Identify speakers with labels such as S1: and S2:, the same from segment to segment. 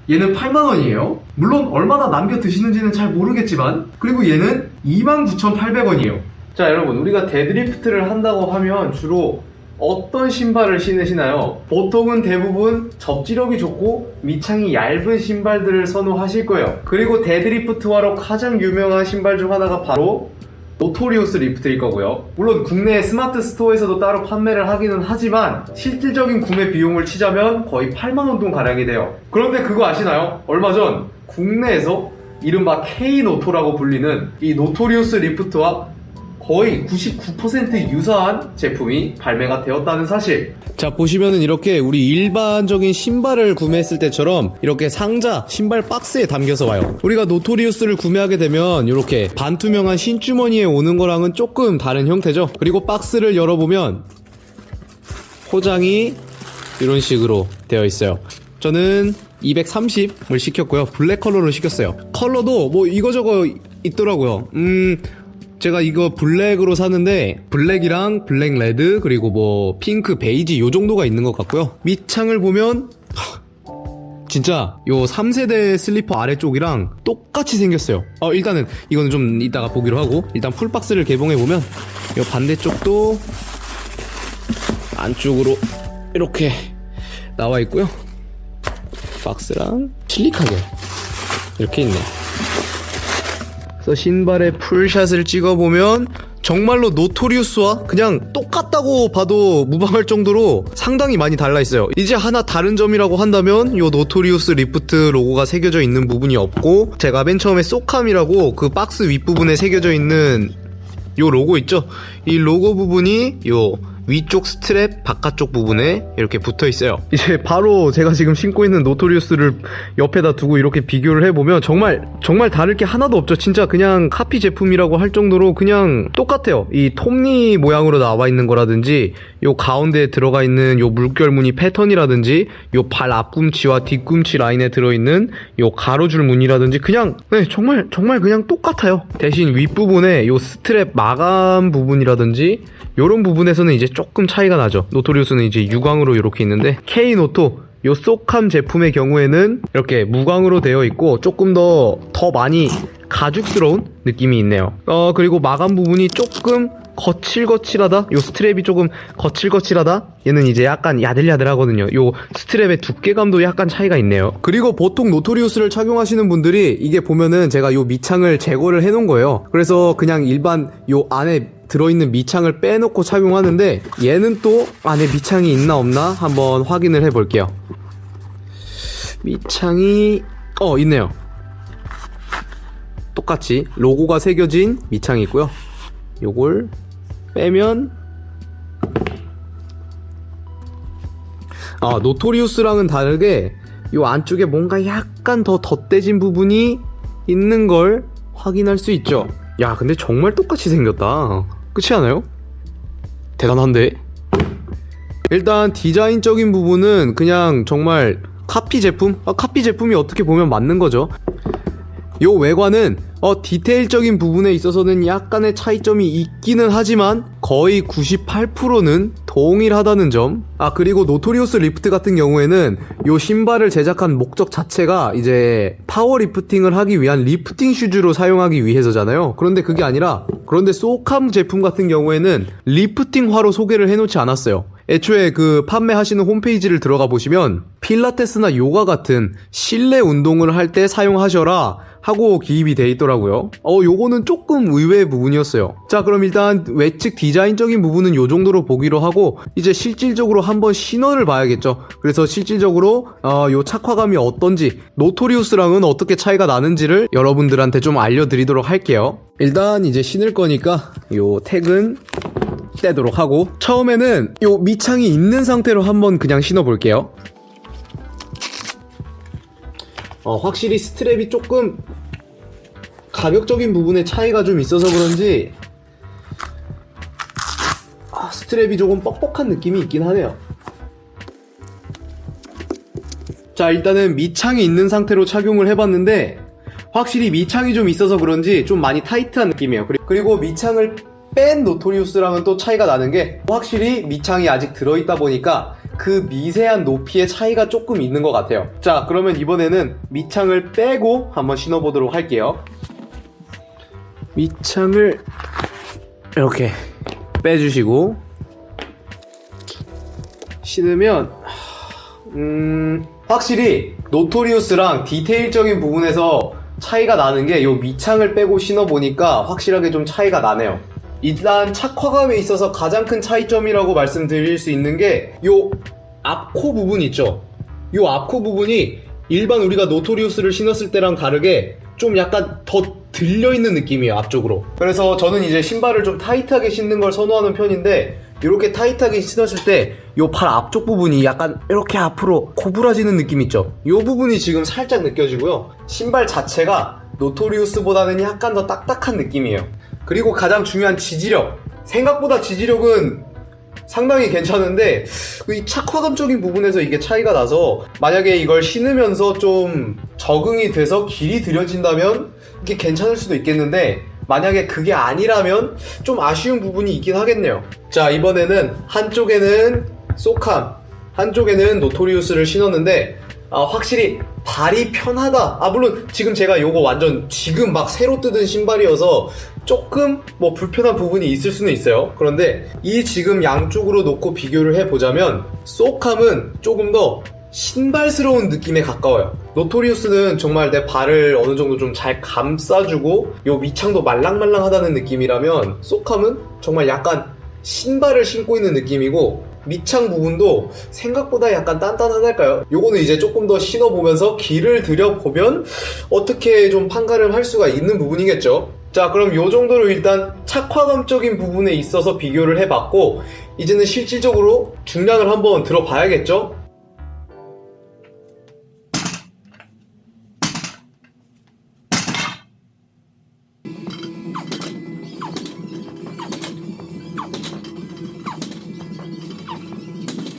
S1: 얘는 8만원이에요. 물론 얼마나 남겨 드시는지는 잘 모르겠지만, 그리고 얘는 29,800원이에요. 자, 여러분, 우리가 데드리프트를 한다고 하면 주로 어떤 신발을 신으시나요? 보통은 대부분 접지력이 좋고 밑창이 얇은 신발들을 선호하실 거예요. 그리고 데드리프트화로 가장 유명한 신발 중 하나가 바로 노토리우스 리프트일 거고요. 물론 국내 스마트 스토어에서도 따로 판매를 하기는 하지만 실질적인 구매 비용을 치자면 거의 8만원 돈 가량이 돼요. 그런데 그거 아시나요? 얼마 전 국내에서 이른바 K노토라고 불리는 이 노토리우스 리프트와 거의 99% 유사한 제품이 발매가 되었다는 사실. 자, 보시면은 이렇게 우리 일반적인 신발을 구매했을 때처럼 이렇게 상자, 신발 박스에 담겨서 와요. 우리가 노토리우스를 구매하게 되면 이렇게 반투명한 신주머니에 오는 거랑은 조금 다른 형태죠. 그리고 박스를 열어보면 포장이 이런 식으로 되어 있어요. 저는 230을 시켰고요. 블랙 컬러로 시켰어요. 컬러도 뭐 이거저거 있더라고요. 제가 이거 블랙으로 샀는데 블랙이랑 블랙 레드 그리고 뭐 핑크 베이지 요 정도가 있는 것 같고요. 밑창을 보면 진짜 요 3세대 슬리퍼 아래쪽이랑 똑같이 생겼어요. 일단은 이거는 좀 이따가 보기로 하고, 일단 풀박스를 개봉해보면 요 반대쪽도 안쪽으로 이렇게 나와 있고요. 박스랑 실리카게 이렇게 있네요. 그래서 신발의 풀샷을 찍어보면 정말로 노토리우스와 그냥 똑같다고 봐도 무방할 정도로 상당히 많이 달라있어요. 이제 하나 다른 점이라고 한다면 요 노토리우스 리프트 로고가 새겨져 있는 부분이 없고, 제가 맨 처음에 소캄이라고 그 박스 윗부분에 새겨져 있는 요 로고 있죠? 이 로고 부분이 요 위쪽 스트랩 바깥쪽 부분에 이렇게 붙어 있어요. 이제 바로 제가 지금 신고 있는 노토리우스를 옆에다 두고 이렇게 비교를 해보면 정말 다를 게 하나도 없죠. 진짜 그냥 카피 제품이라고 할 정도로 그냥 똑같아요. 이 톱니 모양으로 나와 있는 거라든지 요 가운데에 들어가 있는 요 물결 무늬 패턴이라든지 요 발 앞꿈치와 뒤꿈치 라인에 들어있는 요 가로줄 무늬라든지 그냥 정말 그냥 똑같아요. 대신 윗부분에 요 스트랩 마감 부분이라든지 요런 부분에서는 이제 조금 차이가 나죠. 노토리우스는 이제 유광으로 이렇게 있는데 K노토 요 소캄 제품의 경우에는 이렇게 무광으로 되어 있고 조금 더 많이 가죽스러운 느낌이 있네요. 그리고 마감 부분이 조금 거칠거칠하다? 요 스트랩이 조금 거칠거칠하다? 얘는 이제 약간 야들야들하거든요. 요 스트랩의 두께감도 약간 차이가 있네요. 그리고 보통 노토리우스를 착용하시는 분들이 이게 보면은 제가 요 밑창을 제거를 해놓은 거예요. 그래서 그냥 일반 요 안에 들어있는 밑창을 빼놓고 착용하는데, 얘는 또 안에 밑창이 있나 없나 한번 확인을 해볼게요. 밑창이 있네요. 똑같이 로고가 새겨진 밑창이 있고요. 요걸 빼면 노토리우스랑은 다르게 요 안쪽에 뭔가 약간 더 덧대진 부분이 있는 걸 확인할 수 있죠. 야, 근데 정말 똑같이 생겼다. 그렇지 않아요? 대단한데? 일단 디자인적인 부분은 그냥 정말 카피 제품? 카피 제품이 어떻게 보면 맞는 거죠. 요 외관은 디테일적인 부분에 있어서는 약간의 차이점이 있기는 하지만 거의 98%는 동일하다는 점. 그리고 노토리우스 리프트 같은 경우에는 요 신발을 제작한 목적 자체가 이제 파워 리프팅을 하기 위한 리프팅 슈즈로 사용하기 위해서잖아요. 그런데 그게 아니라, 그런데 소캄 제품 같은 경우에는 리프팅화로 소개를 해놓지 않았어요. 애초에 그 판매하시는 홈페이지를 들어가 보시면 필라테스나 요가 같은 실내 운동을 할 때 사용하셔라 하고 기입이 돼 있더라고요. 요거는 조금 의외의 부분이었어요. 자, 그럼 일단 외측 디자인적인 부분은 요 정도로 보기로 하고, 이제 실질적으로 한번 신어를 봐야겠죠. 그래서 실질적으로 요 착화감이 어떤지, 노토리우스랑은 어떻게 차이가 나는지를 여러분들한테 좀 알려드리도록 할게요. 일단 이제 신을 거니까 요 택은 떼도록 하고, 처음에는 요 밑창이 있는 상태로 한번 그냥 신어볼게요. 확실히 스트랩이 조금 가격적인 부분에 차이가 좀 있어서 그런지 스트랩이 조금 뻑뻑한 느낌이 있긴 하네요. 자, 일단은 밑창이 있는 상태로 착용을 해봤는데 확실히 밑창이 좀 있어서 그런지 좀 많이 타이트한 느낌이에요. 그리고 밑창을 뺀 노토리우스랑은 또 차이가 나는 게 확실히 밑창이 아직 들어있다 보니까 그 미세한 높이의 차이가 조금 있는 것 같아요. 자, 그러면 이번에는 밑창을 빼고 한번 신어보도록 할게요. 밑창을 이렇게 빼주시고 신으면 확실히 노토리우스랑 디테일적인 부분에서 차이가 나는 게 요 밑창을 빼고 신어보니까 확실하게 좀 차이가 나네요. 일단 착화감에 있어서 가장 큰 차이점이라고 말씀드릴 수 있는 게 요 앞코 부분 있죠. 요 앞코 부분이 일반 우리가 노토리우스를 신었을 때랑 다르게 좀 약간 더 들려있는 느낌이에요, 앞쪽으로. 그래서 저는 이제 신발을 좀 타이트하게 신는 걸 선호하는 편인데 이렇게 타이트하게 신었을 때 요 팔 앞쪽 부분이 약간 이렇게 앞으로 고부라지는 느낌 있죠. 요 부분이 지금 살짝 느껴지고요. 신발 자체가 노토리우스보다는 약간 더 딱딱한 느낌이에요. 그리고 가장 중요한 지지력. 생각보다 지지력은 상당히 괜찮은데 이 착화감적인 부분에서 이게 차이가 나서 만약에 이걸 신으면서 좀 적응이 돼서 길이 들여진다면 이게 괜찮을 수도 있겠는데 만약에 그게 아니라면 좀 아쉬운 부분이 있긴 하겠네요. 자, 이번에는 한쪽에는 소캄, 한쪽에는 노토리우스를 신었는데 확실히 발이 편하다. 물론 지금 제가 요거 완전 지금 막 새로 뜯은 신발이어서 조금 뭐 불편한 부분이 있을 수는 있어요. 그런데 이 지금 양쪽으로 놓고 비교를 해보자면 소캄은 조금 더 신발스러운 느낌에 가까워요. 노토리우스는 정말 내 발을 어느 정도 좀 잘 감싸주고 요 밑창도 말랑말랑하다는 느낌이라면 소캄은 정말 약간 신발을 신고 있는 느낌이고 밑창 부분도 생각보다 약간 단단하달까요? 요거는 이제 조금 더 신어보면서 길을 들여보면 어떻게 좀 판가름 할 수가 있는 부분이겠죠. 자, 그럼 요 정도로 일단 착화감적인 부분에 있어서 비교를 해봤고 이제는 실질적으로 중량을 한번 들어봐야겠죠?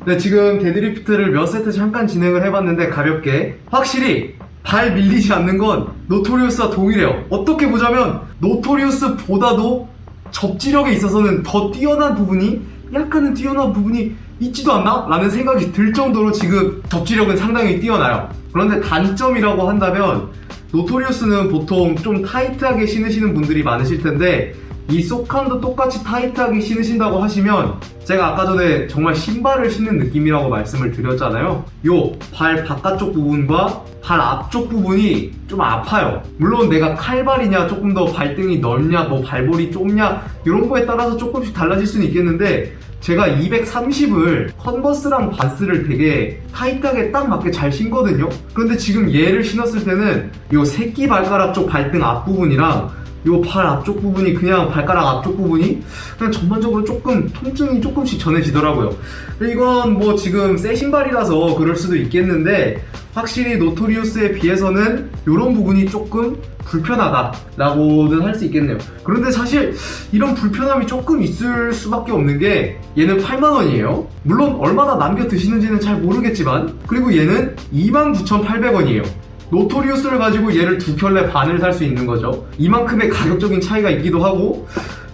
S1: 네, 지금 데드리프트를 몇 세트 잠깐 진행을 해봤는데 가볍게 확실히 발 밀리지 않는 건 노토리우스와 동일해요. 어떻게 보자면 노토리우스보다도 접지력에 있어서는 더 뛰어난 부분이 약간은 뛰어난 부분이 있지도 않나? 라는 생각이 들 정도로 지금 접지력은 상당히 뛰어나요. 그런데 단점이라고 한다면 노토리우스는 보통 좀 타이트하게 신으시는 분들이 많으실 텐데 이 소캄도 똑같이 타이트하게 신으신다고 하시면 제가 아까 전에 정말 신발을 신는 느낌이라고 말씀을 드렸잖아요. 요 발 바깥쪽 부분과 발 앞쪽 부분이 좀 아파요. 물론 내가 칼발이냐 조금 더 발등이 넓냐 뭐 발볼이 좁냐 이런 거에 따라서 조금씩 달라질 수는 있겠는데 제가 230을 컨버스랑 반스를 되게 타이트하게 딱 맞게 잘 신거든요. 그런데 지금 얘를 신었을 때는 요 새끼 발가락 쪽 발등 앞부분이랑 요 발 앞쪽 부분이 그냥 발가락 앞쪽 부분이 그냥 전반적으로 조금 통증이 조금씩 전해지더라고요. 이건 뭐 지금 새 신발이라서 그럴 수도 있겠는데 확실히 노토리우스에 비해서는 이런 부분이 조금 불편하다라고는 할 수 있겠네요. 그런데 사실 이런 불편함이 조금 있을 수밖에 없는 게 얘는 8만원이에요. 물론 얼마나 남겨 드시는지는 잘 모르겠지만 그리고 얘는 29,800원이에요. 노토리우스를 가지고 얘를 두 켤레 반을 살 수 있는 거죠. 이만큼의 가격적인 차이가 있기도 하고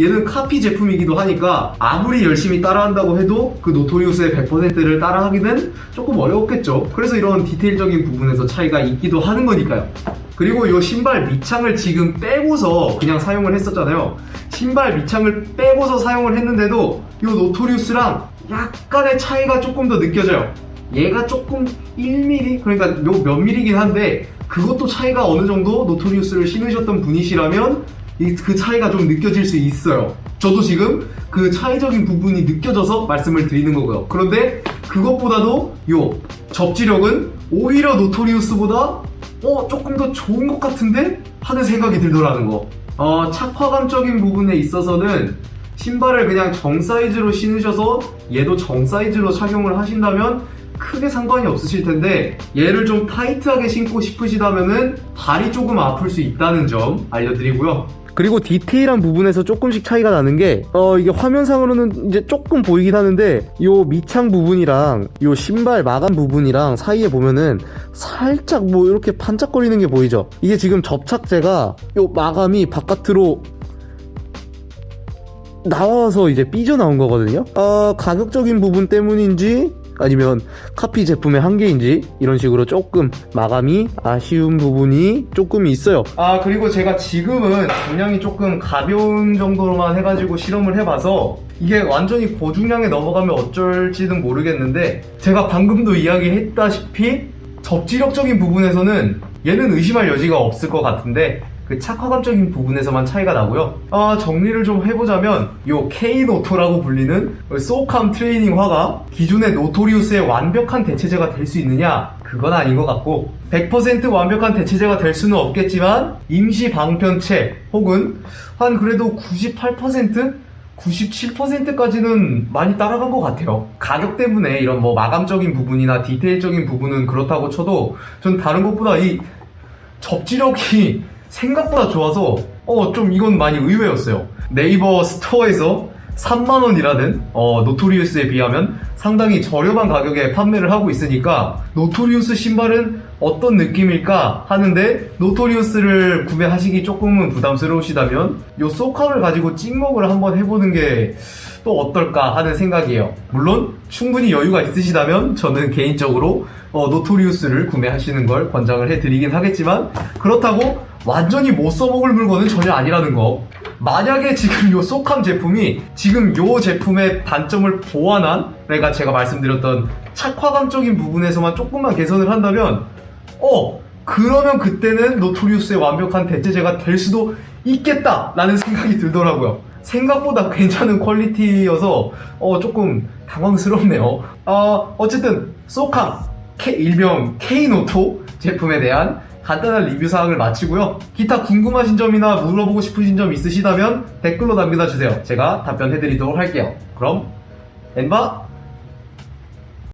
S1: 얘는 카피 제품이기도 하니까 아무리 열심히 따라한다고 해도 그 노토리우스의 100%를 따라하기는 조금 어려웠겠죠. 그래서 이런 디테일적인 부분에서 차이가 있기도 하는 거니까요. 그리고 이 신발 밑창을 지금 빼고서 그냥 사용을 했었잖아요. 신발 밑창을 빼고서 사용을 했는데도 이 노토리우스랑 약간의 차이가 조금 더 느껴져요. 얘가 조금 1mm? 그러니까 요 몇 mm이긴 한데 그것도 차이가 어느 정도 노토리우스를 신으셨던 분이시라면 그 차이가 좀 느껴질 수 있어요. 저도 지금 그 차이적인 부분이 느껴져서 말씀을 드리는 거고요. 그런데 그것보다도 요 접지력은 오히려 노토리우스보다 조금 더 좋은 것 같은데? 하는 생각이 들더라는 거. 착화감적인 부분에 있어서는 신발을 그냥 정 사이즈로 신으셔서 얘도 정 사이즈로 착용을 하신다면 크게 상관이 없으실 텐데 얘를 좀 타이트하게 신고 싶으시다면은 발이 조금 아플 수 있다는 점 알려드리고요. 그리고 디테일한 부분에서 조금씩 차이가 나는 게 이게 화면상으로는 이제 조금 보이긴 하는데 요 밑창 부분이랑 요 신발 마감 부분이랑 사이에 보면은 살짝 뭐 이렇게 반짝거리는 게 보이죠. 이게 지금 접착제가 요 마감이 바깥으로 나와서 이제 삐져나온 거거든요. 가격적인 부분 때문인지 아니면 카피 제품의 한계인지 이런 식으로 조금 마감이 아쉬운 부분이 조금 있어요. 그리고 제가 지금은 중량이 조금 가벼운 정도로만 해가지고 실험을 해봐서 이게 완전히 고중량에 넘어가면 어쩔지는 모르겠는데, 제가 방금도 이야기했다시피 접지력적인 부분에서는 얘는 의심할 여지가 없을 것 같은데 그 착화감적인 부분에서만 차이가 나고요. 정리를 좀 해보자면 요 K-노토라고 불리는 소캄 트레이닝화가 기존의 노토리우스의 완벽한 대체제가 될 수 있느냐? 그건 아닌 것 같고, 100% 완벽한 대체제가 될 수는 없겠지만 임시 방편체 혹은 한 그래도 98%? 97%까지는 많이 따라간 것 같아요. 가격 때문에 이런 뭐 마감적인 부분이나 디테일적인 부분은 그렇다고 쳐도 전 다른 것보다 이 접지력이 생각보다 좋아서 좀 이건 많이 의외였어요. 네이버 스토어에서 3만원이라는 노토리우스에 비하면 상당히 저렴한 가격에 판매를 하고 있으니까 노토리우스 신발은 어떤 느낌일까 하는데, 노토리우스를 구매하시기 조금은 부담스러우시다면 요 소캄을 가지고 찍먹을 한번 해보는 게 또 어떨까 하는 생각이에요. 물론 충분히 여유가 있으시다면 저는 개인적으로 노토리우스를 구매하시는 걸 권장을 해드리긴 하겠지만, 그렇다고 완전히 못 써먹을 물건은 전혀 아니라는 거. 만약에 지금 요 소캄 제품이 지금 요 제품의 단점을 보완한, 그러니까 제가 말씀드렸던 착화감적인 부분에서만 조금만 개선을 한다면 그러면 그때는 노토리우스의 완벽한 대체제가 될 수도 있겠다라는 생각이 들더라고요. 생각보다 괜찮은 퀄리티여서 조금 당황스럽네요. 어쨌든 소캄 일명 K-노토 제품에 대한 간단한 리뷰 사항을 마치고요. 기타 궁금하신 점이나 물어보고 싶으신 점 있으시다면 댓글로 남겨주세요. 제가 답변해드리도록 할게요. 그럼 엔바